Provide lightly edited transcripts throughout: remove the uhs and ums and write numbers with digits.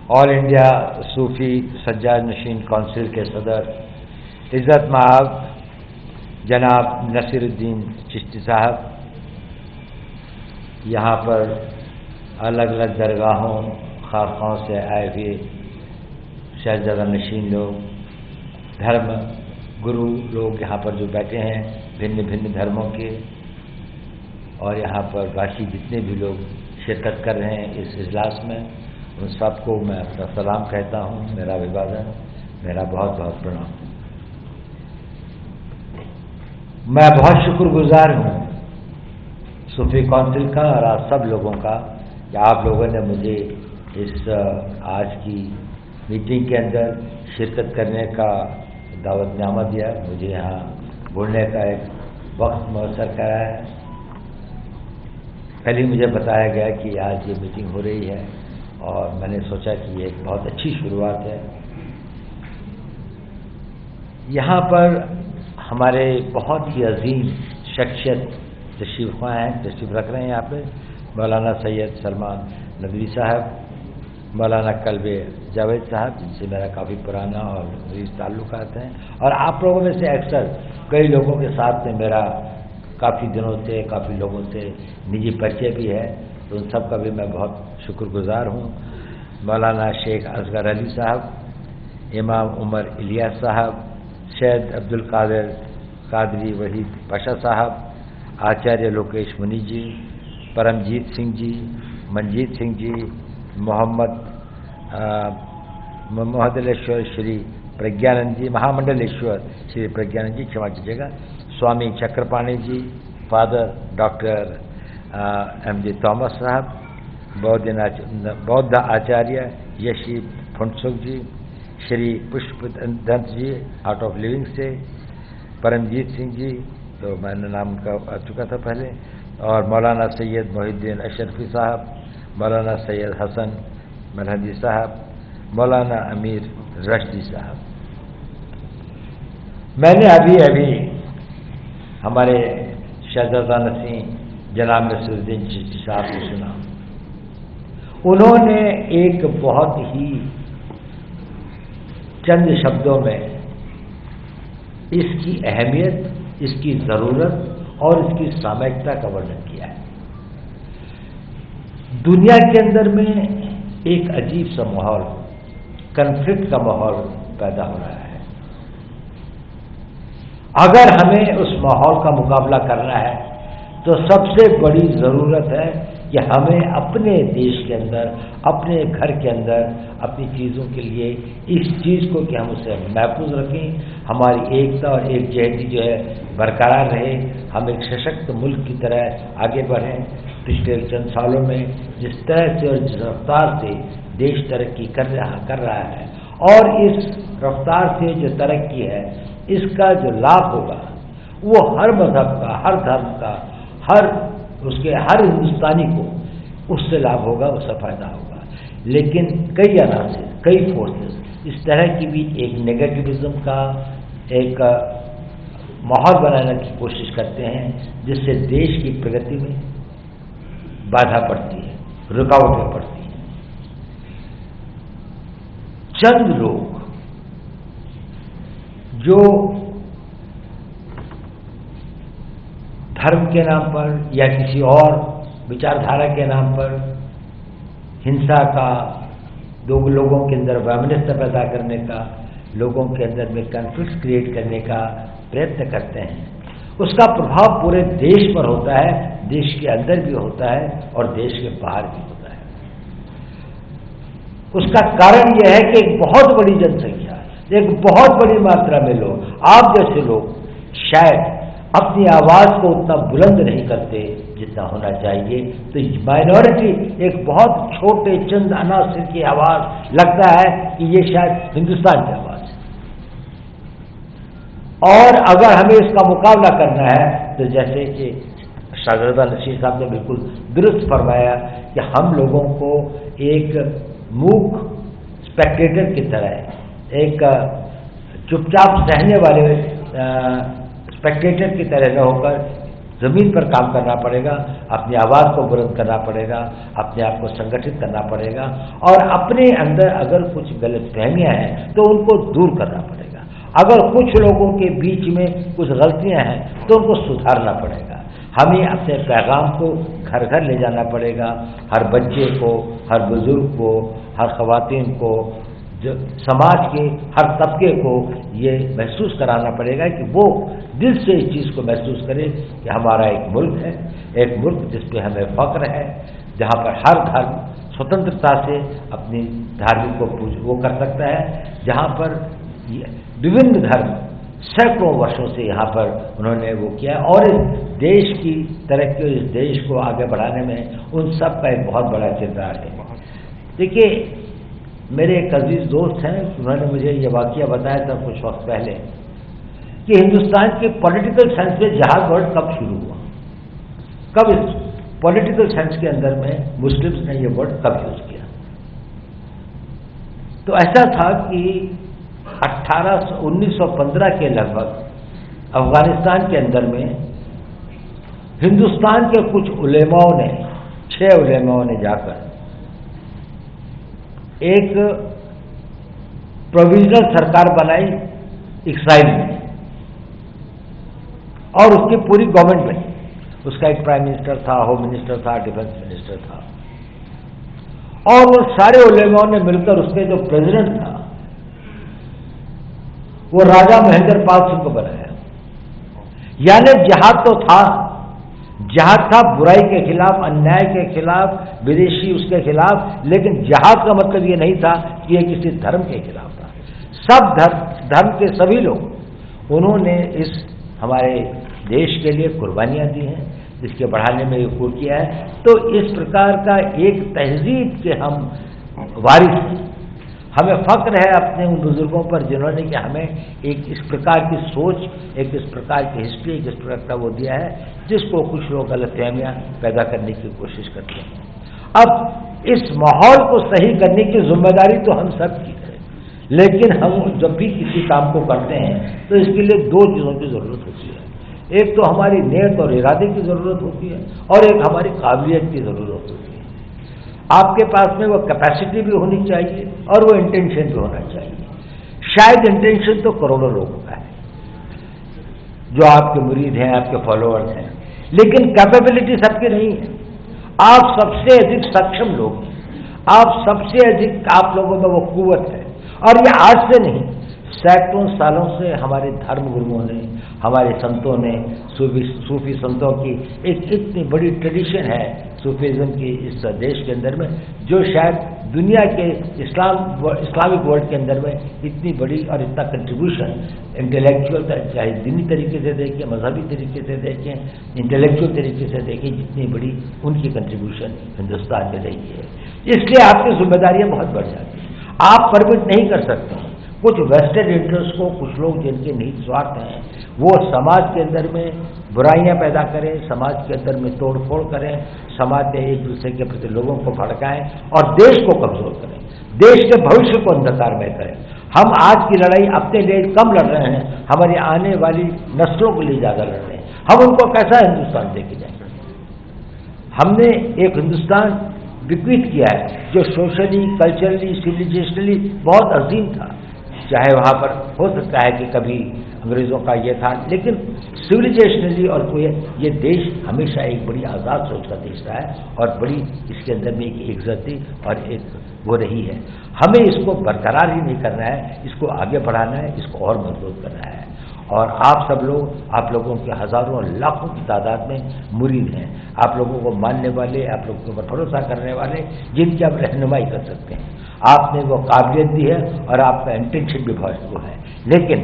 آل India صوفی سجاد نشین council کے صدر عزت مآب جناب نصیر الدین چشتی صاحب، یہاں پر الگ الگ درگاہوں خانقاہوں سے آئے ہوئے شہزادہ نشین لوگ، دھرم گرو لوگ یہاں پر جو بیٹھے ہیں بھن بھن دھرموں کے، اور یہاں پر باقی جتنے بھی لوگ شرکت کر رہے ہیں اس اجلاس میں، ان سب کو میں اپنا سلام کہتا ہوں، میرا ابھیوادن، میرا بہت بہت پرنام۔ میں بہت شکر گزار ہوں صوفی کونسل کا اور آپ سب لوگوں کا کہ آپ لوگوں نے مجھے اس آج کی میٹنگ کے اندر شرکت کرنے کا دعوت نامہ دیا، مجھے یہاں بولنے کا ایک وقت میسر کرایا ہے۔ پہلے مجھے بتایا گیا کہ آج یہ میٹنگ ہو رہی ہے اور میں نے سوچا کہ یہ ایک بہت اچھی شروعات ہے۔ یہاں پر ہمارے بہت ہی عظیم شخصیت تشریف رکھ رہے ہیں یہاں پہ، مولانا سید سلمان ندوی صاحب، مولانا کلب جاوید صاحب، جن سے میرا کافی پرانا اور عزیز تعلقات ہیں، اور آپ لوگوں میں سے اکثر کئی لوگوں کے ساتھ میں میرا کافی دنوں سے کافی لوگوں سے نجی پریچے بھی ہے، تو ان سب کا بھی میں بہت شکر گزار ہوں۔ مولانا شیخ اصغر علی صاحب، امام عمر الیاس صاحب، سید عبد القادر قادری وحید پاشا صاحب، آچاریہ لوکیش منی جی، پرمجیت سنگھ جی، منجیت سنگھ جی، محمدلیشور شری پرگیانند جی، مہامنڈلیشور شری پرگیانند جی، کھما کیجیے گا، Swami Chakrapani ji, father doctor M G Thomas صاحب، Bodh Acharya Yeshi Phuntsok ji, Shri Pushp Dant ji art of living سے، پرمجیت سنگھ جی، تو میں نے نام کا آ چکا تھا پہلے، اور مولانا سید محی الدین اشرفی صاحب، مولانا سید حسن مرہندی صاحب، مولانا امیر رشدی صاحب۔ میں نے ابھی ہمارے شہزادہ نسیم جناب نصیر الدین چشتی صاحب کو سنا، انہوں نے ایک بہت ہی چند شبدوں میں اس کی اہمیت، اس کی ضرورت اور اس کی سامعیکتا کا ورنن کیا ہے۔ دنیا کے اندر میں ایک عجیب سا ماحول، کنفلکٹ کا ماحول پیدا ہو رہا ہے۔ اگر ہمیں اس ماحول کا مقابلہ کرنا ہے تو سب سے بڑی ضرورت ہے کہ ہمیں اپنے دیش کے اندر، اپنے گھر کے اندر اپنی چیزوں کے لیے اس چیز کو کہ ہم اسے محفوظ رکھیں، ہماری ایکتا اور ایک جہتی جو ہے برقرار رہے، ہم ایک سشکت ملک کی طرح آگے بڑھیں۔ پچھلے چند سالوں میں جس طرح سے اور جس رفتار سے دیش ترقی کر رہا ہے، اور اس رفتار سے جو ترقی ہے اس کا جو لابھ ہوگا وہ ہر مذہب کا، ہر دھرم کا، ہر ہندوستانی کو اس سے لابھ ہوگا، اس سے فائدہ ہوگا۔ لیکن کئی عناصر، کئی فورسز اس طرح کی بھی ایک نیگیٹوزم کا ایک ماحول بنانے کی کوشش کرتے ہیں جس سے دیش کی پرگتی میں بادھا پڑتی ہے، رکاوٹیں پڑتی ہیں۔ چند لوگ جو دھرم کے نام پر یا کسی اور وچار دھارا کے نام پر ہنسا کا، لوگوں کے اندر ویمنسٹ پیدا کرنے کا، لوگوں کے اندر میں کنفلکٹ کریٹ کرنے کا پریتن کرتے ہیں، اس کا پربھاؤ پورے دیش پر ہوتا ہے، دیش کے اندر بھی ہوتا ہے اور دیش کے باہر بھی ہوتا ہے۔ اس کا کارن یہ ہے کہ ایک بہت بڑی جن سنکھیا، ایک بہت بڑی ماترا میں لوگ، آپ جیسے لوگ شاید اپنی آواز کو اتنا بلند نہیں کرتے جتنا ہونا چاہیے، تو مائنورٹی ایک بہت چھوٹے چند عناصر کی آواز لگتا ہے کہ یہ شاید ہندوستان کی آواز ہے، اور اگر ہمیں اس کا مقابلہ کرنا ہے تو جیسے کہ شہزادہ نشین صاحب نے بالکل درست فرمایا کہ ہم لوگوں کو ایک موک اسپیکٹیٹر کی طرح، ایک چپ چاپ سہنے والے اسپیکٹیٹر کی طرح نہ ہو کر ज़मीन पर काम करना पड़ेगा, अपनी आवाज़ को बुलंद करना पड़ेगा, अपने आप को संगठित करना पड़ेगा, और अपने अंदर अगर कुछ गलतफहमियां हैं तो उनको दूर करना पड़ेगा। अगर कुछ लोगों के बीच में कुछ गलतियां हैं तो उनको सुधारना पड़ेगा। हमें अपने पैगाम को घर घर ले जाना पड़ेगा, हर बच्चे को, हर बुजुर्ग को, हर ख़वातीन को, जो समाज के हर तबके को ये महसूस कराना पड़ेगा कि वो दिल से इस चीज़ को महसूस करे कि हमारा एक मुल्क है, एक मुल्क जिस पे हमें फ़ख्र है, जहाँ पर हर धर्म स्वतंत्रता से अपनी धार्मिक को वो कर सकता है, जहाँ पर विभिन्न धर्म सैकड़ों वर्षों से यहाँ पर उन्होंने वो किया, और इस देश की तरक्की, इस देश को आगे बढ़ाने में उन सब का एक बहुत बड़ा किरदार है। देखिए, मेरे एक अजीज दोस्त हैं, उन्होंने मुझे ये वाक़या बताया था कुछ वक्त पहले कि हिंदुस्तान के पॉलिटिकल साइंस में जहाज वर्ड कब शुरू हुआ, कब इस पॉलिटिकल साइंस के अंदर में मुस्लिम्स ने ये वर्ड कब यूज़ किया। तो ऐसा था कि 1915 के लगभग अफगानिस्तान के अंदर में हिंदुस्तान के कुछ उलेमाओं ने, 6 उलेमाओं ने जाकर एक प्रोविजनल सरकार बनाई इस्राइल में, और उसकी पूरी गवर्नमेंट बनी। उसका एक प्राइम मिनिस्टर था, होम मिनिस्टर था, डिफेंस मिनिस्टर था, और वो सारे उलेमाओं ने मिलकर उसके जो प्रेसिडेंट था वो राजा महेंद्र पाल सिंह को बनाया। यानी जहाद तो था, जहाद था बुराई के खिलाफ, अन्याय के खिलाफ, विदेशी उसके खिलाफ, लेकिन जहाद का मतलब ये नहीं था कि ये किसी धर्म के खिलाफ था। सब धर्म के सभी लोग उन्होंने इस हमारे देश के लिए कुर्बानियां दी हैं, इसके बढ़ाने में ये खूब किया है। तो इस प्रकार का एक तहजीब के हम वारिस हैं। हमें फ़ख्र है अपने उन बुजुर्गों पर जिन्होंने कि हमें एक इस प्रकार की सोच, एक इस प्रकार की हिस्ट्री, एक इस प्रकार का वो दिया है जिसको कुछ लोग गलतफहमियां पैदा करने की कोशिश करते हैं। अब इस माहौल को सही करने की जिम्मेदारी तो हम सब की है, लेकिन हम जब भी किसी काम को करते हैं तो इसके लिए 2 चीज़ों की ज़रूरत होती है। एक तो हमारी नीयत और इरादे की ज़रूरत होती है, और एक हमारी काबिलियत की ज़रूरत होती है। आपके पास में वो कैपेसिटी भी होनी चाहिए और वो इंटेंशन भी होना चाहिए। शायद इंटेंशन तो करोड़ों लोगों का है जो आपके मुरीद हैं, आपके फॉलोअर्स हैं, लेकिन कैपेबिलिटी सबकी नहीं है। आप सबसे अधिक सक्षम लोग हैं, आप सबसे अधिक आप लोगों में वो कुव्वत है, और ये आज से नहीं, सैकड़ों सालों से हमारे धर्म गुरुओं ने, हमारे संतों ने, सूफी संतों की एक इतनी बड़ी ट्रेडिशन है सूफीज़म की इस देश के अंदर में, जो शायद दुनिया के इस्लामिक वर्ल्ड के अंदर में इतनी बड़ी और इतना कंट्रीब्यूशन इंटेलेक्चुअल, चाहे दीनी तरीके से देखें, मजहबी तरीके से देखें, इंटेलेक्चुअल तरीके से देखें, जितनी बड़ी उनकी कंट्रीब्यूशन हिंदुस्तान में रही है। इसलिए आपकी जिम्मेदारियां बहुत बढ़ जाती हैं। आप परमिट नहीं कर सकते कुछ वेस्टेड इंटरेस्ट को, कुछ लोग जिनके निहित स्वार्थ हैं वो समाज के अंदर में बुराइयां पैदा करें, समाज के अंदर में तोड़ फोड़ करें, समाज में एक दूसरे के प्रति लोगों को भड़काएं और देश को कमजोर करें, देश के भविष्य को अंधकार में करें। हम आज की लड़ाई अपने लिए कम लड़ रहे हैं, हमारी आने वाली नस्लों के लिए ज़्यादा लड़ रहे हैं। हम उनको कैसा हिंदुस्तान देके जाएंगे? हमने एक हिंदुस्तान विकसित किया है जो सोशली, कल्चरली, सिविलाइजेशनली बहुत अजीम था। चाहे वहाँ पर हो सकता है कि कभी अंग्रेज़ों का ये था, लेकिन सिविलाइजेशनली और कोई ये देश हमेशा एक बड़ी आज़ाद सोच का देश रहा है, और बड़ी इसके अंदर में एक इज्जती और एक वो रही है। हमें इसको बरकरार ही नहीं करना है, इसको आगे बढ़ाना है, इसको और मजबूत करना है। और आप सब लोग, आप लोगों के हज़ारों लाखों की तादाद में मुरीद हैं, आप लोगों को मानने वाले, आप लोगों के ऊपर भरोसा करने वाले, जिनकी आप रहनुमाई कर सकते हैं। आपने वो काबिलियत दी है और आपका इंटेंशन भी बहुत वो है। लेकिन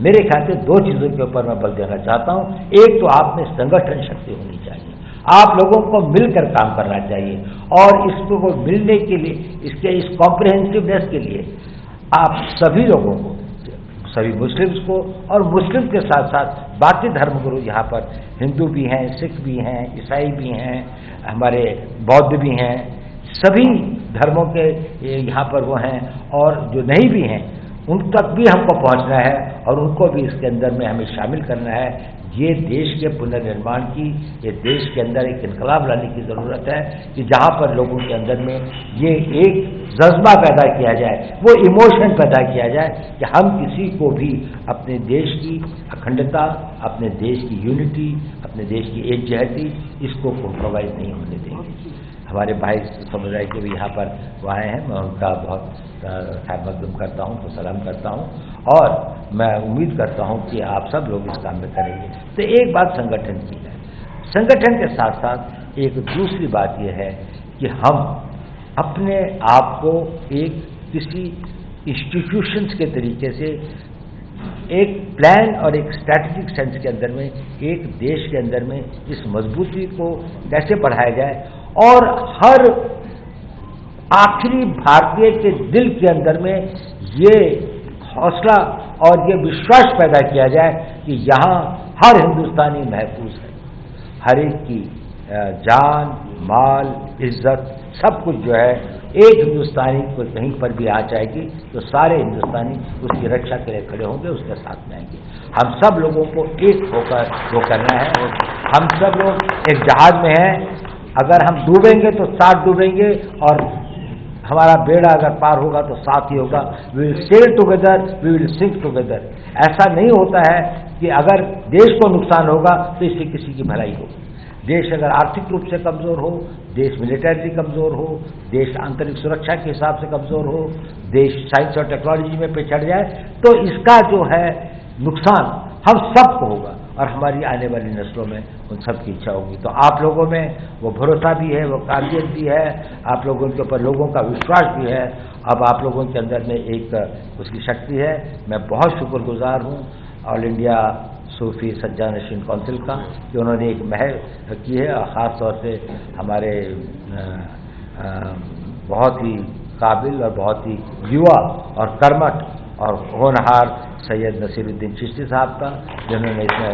मेरे ख्याल से 2 चीज़ों के ऊपर मैं बल देना चाहता हूँ। एक तो आप में संगठन शक्ति होनी चाहिए, आप लोगों को मिलकर काम करना चाहिए, और इसको मिलने के लिए, इसके इस कॉम्प्रिहेंसिवनेस के लिए आप सभी लोगों को, सभी मुस्लिम्स को, और मुस्लिम के साथ साथ बाकी धर्मगुरु यहाँ पर हिंदू भी हैं, सिख भी हैं, ईसाई भी हैं, हमारे बौद्ध भी हैं, सभी धर्मों के यहाँ पर वो हैं, और जो नहीं भी हैं उन तक भी हमको पहुंचना है और उनको भी इसके अंदर में हमें शामिल करना है। ये देश के पुनर्निर्माण की, ये देश के अंदर एक इनकलाब लाने की ज़रूरत है कि जहाँ पर लोगों के अंदर में ये एक जज्बा पैदा किया जाए, वो इमोशन पैदा किया जाए कि हम किसी को भी अपने देश की अखंडता, अपने देश की यूनिटी, अपने देश की एकजहती, इसको कॉम्प्रोमाइज़ नहीं होने देंगे। हमारे भाई समुदाय के भी यहाँ पर वो आए हैं, मैं उनका बहुत खैर मकदम करता हूँ, तो सलाम करता हूँ और मैं उम्मीद करता हूँ कि आप सब लोग इस काम में करेंगे। तो एक बात संगठन की है, संगठन के साथ साथ एक दूसरी बात यह है कि हम अपने आप को एक किसी इंस्टीट्यूशंस के तरीके से एक प्लान और एक स्ट्रैटेजिक सेंस के अंदर में, एक देश के अंदर में इस मजबूती को कैसे बढ़ाया जाए और हर आखिरी भारतीय के दिल के अंदर में ये हौसला और ये विश्वास पैदा किया जाए कि यहाँ हर हिंदुस्तानी महफूज है, हर एक की जान, माल, इज्जत, सब कुछ जो है, एक हिंदुस्तानी को कहीं पर भी आ जाएगी तो सारे हिंदुस्तानी उसकी रक्षा के लिए खड़े होंगे, उसके साथ में आएंगे। हम सब लोगों को एक होकर वो करना है। हम सब लोग एक जहाज में हैं, अगर हम डूबेंगे तो साथ डूबेंगे और हमारा बेड़ा अगर पार होगा तो साथ ही होगा। We will sail together, we will sink together. ऐसा नहीं होता है कि अगर देश को नुकसान होगा तो इससे किसी की भलाई होगी। देश अगर आर्थिक रूप से कमज़ोर हो, देश मिलिटरी कमज़ोर हो, देश आंतरिक सुरक्षा के हिसाब से कमज़ोर हो, देश साइंस और टेक्नोलॉजी में पिछड़ जाए तो इसका जो है नुकसान हम सबको होगा और हमारी आने वाली नस्लों में उन सब की इच्छा होगी। तो आप लोगों में वो भरोसा भी है, वो काबिलियत भी है, आप लोगों के ऊपर लोगों का विश्वास भी है। अब आप लोगों के अंदर में एक उसकी शक्ति है। मैं बहुत शुक्रगुजार हूँ ऑल इंडिया सूफी सज्जा नशीन काउंसिल का कि उन्होंने एक महर की है और ख़ास तौर से हमारे बहुत ही काबिल और बहुत ही युवा और कर्मठ और होनहार सैयद नसीरुद्दीन चिश्ती साहब का, जिन्होंने इसमें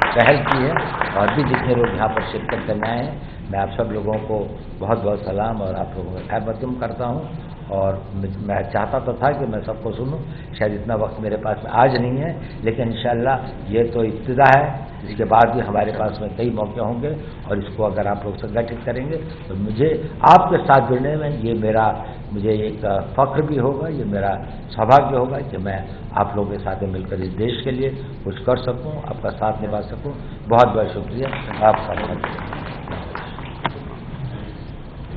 पहल की है, और भी जितने लोग यहाँ पर शिरकत करने आए हैं, मैं आप सब लोगों को बहुत बहुत सलाम और आप लोगों का खैर मकदम करता हूँ। और मैं चाहता तो था कि मैं सबको सुनूं, शायद इतना वक्त मेरे पास में आज नहीं है, लेकिन इंशाअल्लाह ये तो इब्तिदा है, इसके बाद भी हमारे पास में कई मौके होंगे और इसको अगर आप लोग संगठित करेंगे तो मुझे आपके साथ जुड़ने में मुझे एक फख्र भी होगा, ये मेरा सौभाग्य होगा कि मैं आप लोगों के साथ मिलकर इस देश के लिए कुछ कर सकूं, आपका साथ निभा सकूं। बहुत बहुत शुक्रिया आपका।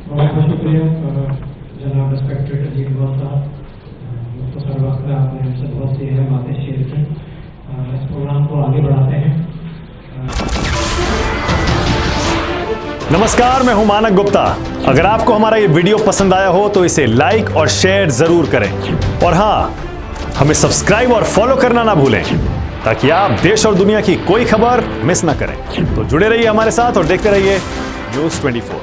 बहुत शुक्रिया जनाब रेस्पेक्टेड अजीत गौर साहब, मुख्तसर वक्त में आपने हमसे बहुत सी अहम बातें शेयर की। इस प्रोग्राम को आगे बढ़ाते हैं। नमस्कार, मैं हूं मानक गुप्ता। अगर आपको हमारा ये वीडियो पसंद आया हो तो इसे लाइक और शेयर जरूर करें, और हाँ, हमें सब्सक्राइब और फॉलो करना ना भूलें ताकि आप देश और दुनिया की कोई खबर मिस ना करें। तो जुड़े रहिए हमारे साथ और देखते रहिए न्यूज़ 24।